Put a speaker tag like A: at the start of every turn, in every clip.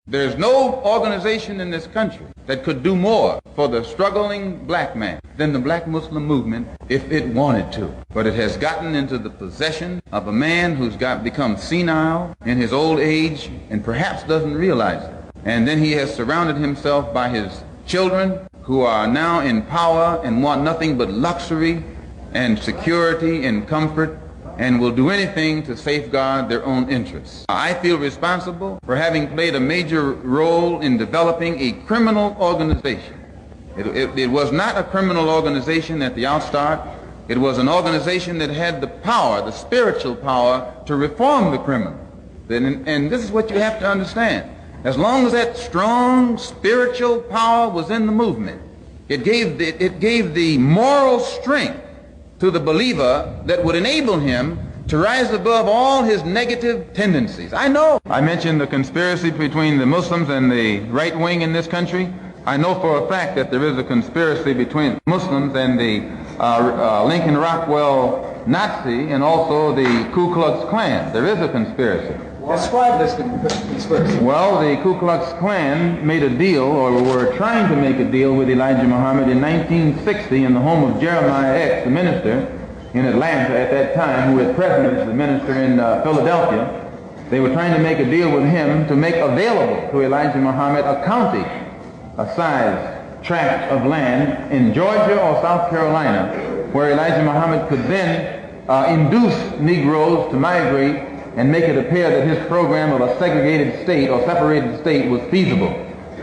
A: There's no organization in this country that could do more for the struggling black man than the Black Muslim movement if it wanted to. But it has gotten into the possession of a man who's become senile in his old age and perhaps doesn't realize it. And then he has surrounded himself by his children who are now in power and want nothing but luxury and security and comfort, and will do anything to safeguard their own interests. I feel responsible for having played a major role in developing a criminal organization. It was not a criminal organization at the outstart. It was an organization that had the power, the spiritual power, to reform the criminal. And this is what you have to understand. As long as that strong spiritual power was in the movement, it gave the moral strength to the believer that would enable him to rise above all his negative tendencies. I know. I mentioned the conspiracy between the Muslims and the right wing in this country. I know for a fact that there is a conspiracy between Muslims and the Lincoln Rockwell Nazi and also the Ku Klux Klan. There is a conspiracy.
B: Describe this conspiracy.
A: Well, the Ku Klux Klan made a deal, or were trying to make a deal with Elijah Muhammad in 1960 in the home of Jeremiah X, the minister in Atlanta at that time, who at present is the minister in Philadelphia. They were trying to make a deal with him to make available to Elijah Muhammad a county, a size tract of land in Georgia or South Carolina, where Elijah Muhammad could then induce Negroes to migrate and make it appear that his program of a segregated state or separated state was feasible.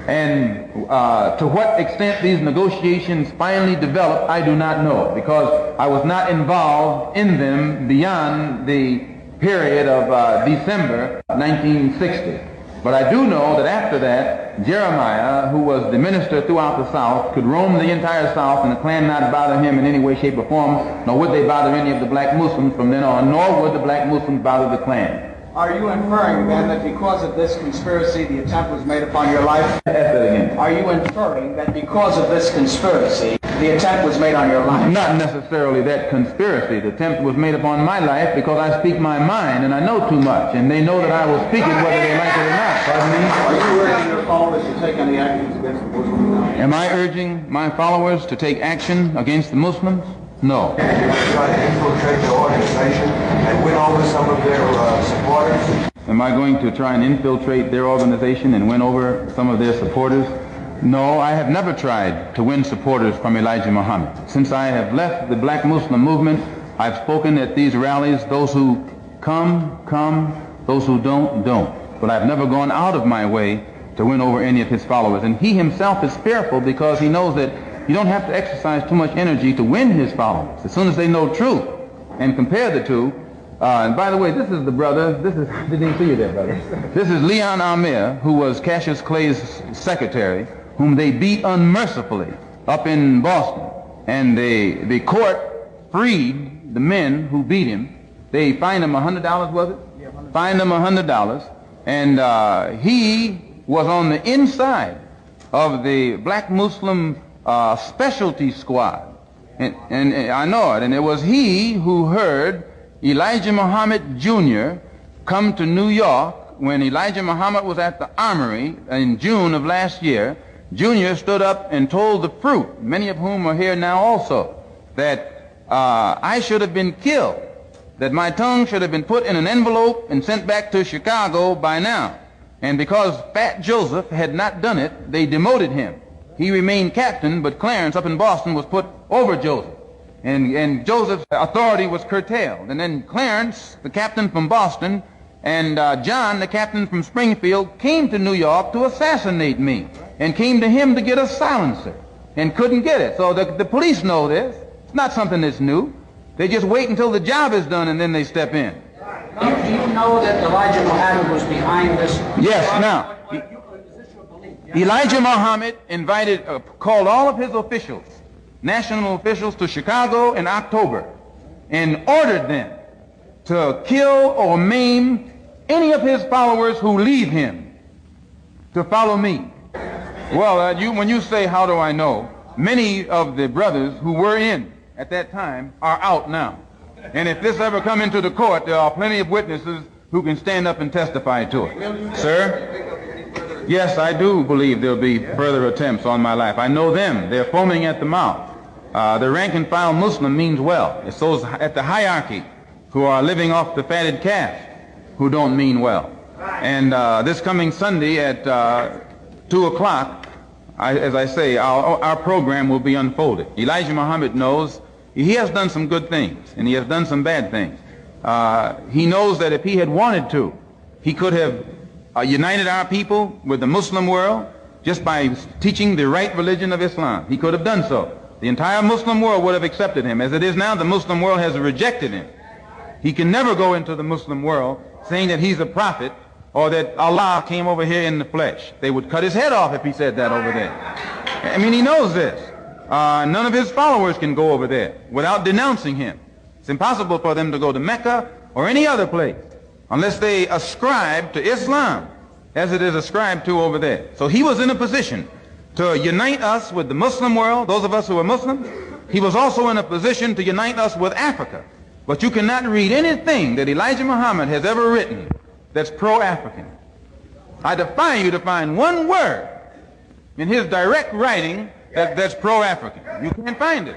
A: And to what extent these negotiations finally developed, I do not know, because I was not involved in them beyond the period of December 1960. But I do know that after that, Jeremiah, who was the minister throughout the South, could roam the entire South and the Klan not bother him in any way, shape, or form, nor would they bother any of the black Muslims from then on, nor would the black Muslims bother the Klan.
B: Are you inferring, then, that because of this conspiracy, the attempt was made upon your life?
A: Ask that again.
B: Are you inferring that because of this conspiracy, the attempt was made on your life?
A: Not necessarily that conspiracy. The attempt was made upon my life because I speak my mind and I know too much, and they know that I will speak it whether they like it or not. Pardon me?
B: Are you urging your followers to take any actions against the Muslims?
A: Am I urging my followers to take action against the Muslims? No.
C: Try to infiltrate their organization and win over some of their supporters?
A: Am I going to try and infiltrate their organization and win over some of their supporters? No, I have never tried to win supporters from Elijah Muhammad. Since I have left the black Muslim movement, I've spoken at these rallies. Those who come, come. Those who don't, don't. But I've never gone out of my way to win over any of his followers. And he himself is fearful because he knows that you don't have to exercise too much energy to win his followers. As soon as they know truth and compare the two, and by the way, this is the brother, didn't even see you there, brother. This is Leon Amir, who was Cassius Clay's secretary, whom they beat unmercifully up in Boston. And the court freed the men who beat him. They fined him $100, was it? Yeah, $100. Fined him $100. And he was on the inside of the black Muslim specialty squad. And I know it. And it was he who heard Elijah Muhammad Jr. come to New York when Elijah Muhammad was at the Armory in June of last year. Jr. stood up and told the fruit, many of whom are here now also, that I should have been killed, that my tongue should have been put in an envelope and sent back to Chicago by now. And because Fat Joseph had not done it, they demoted him. He remained captain, but Clarence up in Boston was put over Joseph. And Joseph's authority was curtailed. And then Clarence, the captain from Boston, and John, the captain from Springfield, came to New York to assassinate me, and came to him to get a silencer, and couldn't get it. So the police know this. It's not something that's new. They just wait until the job is done, and then they step in.
B: Do you know that Elijah Muhammad was behind this?
A: Yes, now, Elijah Muhammad called all of his officials, national officials, to Chicago in October and ordered them to kill or maim any of his followers who leave him to follow me. Well, when you say, how do I know, many of the brothers who were in at that time are out now. And if this ever come into the court, there are plenty of witnesses who can stand up and testify to it. Sir? Yes, I do believe there'll be further attempts on my life. I know them. They're foaming at the mouth. The rank and file Muslim means well. It's those at the hierarchy who are living off the fatted calf who don't mean well. And this coming Sunday at 2 o'clock, as I say, our program will be unfolded. Elijah Muhammad knows he has done some good things and he has done some bad things. He knows that if he had wanted to, he could have united our people with the Muslim world just by teaching the right religion of Islam. He could have done so. The entire Muslim world would have accepted him. As it is now, the Muslim world has rejected him. He can never go into the Muslim world saying that he's a prophet or that Allah came over here in the flesh. They would cut his head off if he said that over there. I mean, he knows this. None of his followers can go over there without denouncing him. It's impossible for them to go to Mecca or any other place unless they ascribe to Islam as it is ascribed to over there. So he was in a position to unite us with the Muslim world, those of us who are Muslims. He was also in a position to unite us with Africa. But you cannot read anything that Elijah Muhammad has ever written that's pro-African. I defy you to find one word in his direct writing that's pro-African. You can't find it.